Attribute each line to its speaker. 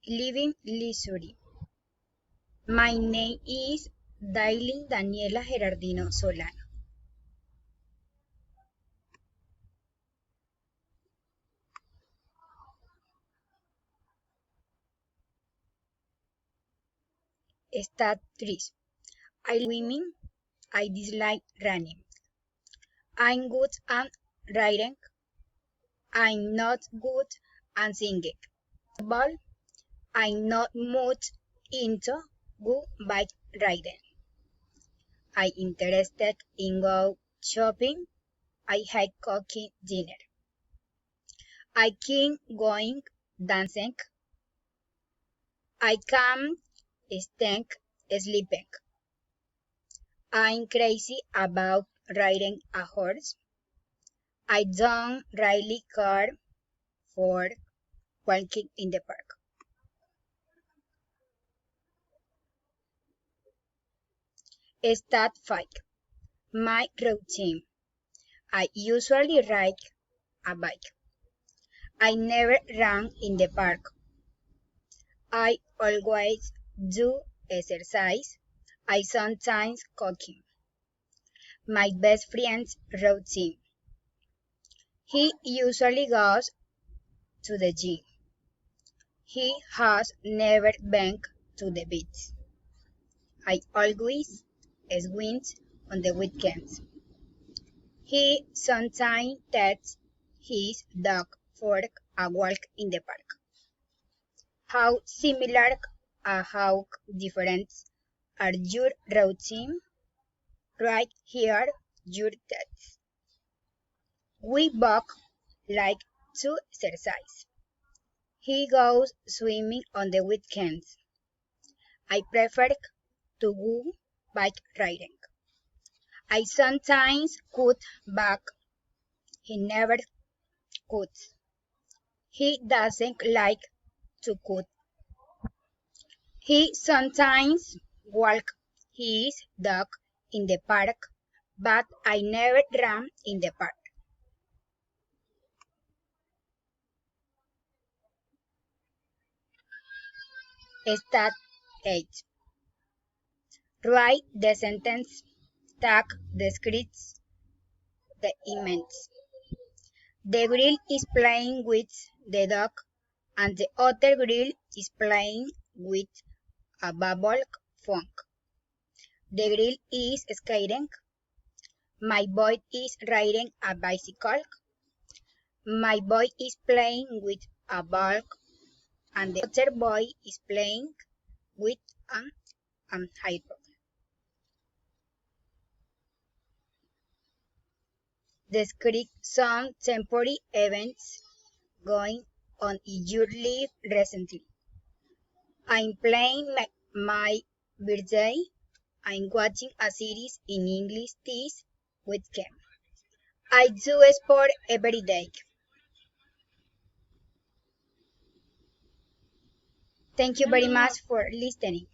Speaker 1: living leisurely. My name is Dailin Daniela Gerardino Solano. Stat 3. I like swimming. I dislike running. I'm good at writing. I'm not good at singing. But I'm not much into good bike riding. I'm interested in go shopping. I hate cooking dinner. I keep going dancing. I can't stand sleeping. I'm crazy about riding a horse. I don't really care for walking in the park. Stat 5. My routine. I usually ride a bike. I never run in the park. I always do exercise. I sometimes cooking. My best friend's routine. He usually goes to the gym. He has never been to the beach. I always swim on the weekends. He sometimes takes his dog for a walk in the park. How similar and how different are your routine? Right here, your text. We both like to exercise. He goes swimming on the weekends. I prefer to go bike riding. I sometimes cut back. He never cuts. He doesn't like to cut. He sometimes walks his dog in the park, but I never run in the park. Stat 8. Write the sentence, tag the scripts, the image. The grill is playing with the dog and the other grill is playing with a bubble phone. The grill is skating. My boy is riding a bicycle. My boy is playing with a ball and the other boy is playing with an iPod. Describe some temporary events going on in your life recently. I'm playing my birthday. I'm watching a series in English this weekend. I do sport every day. Thank you very much for listening.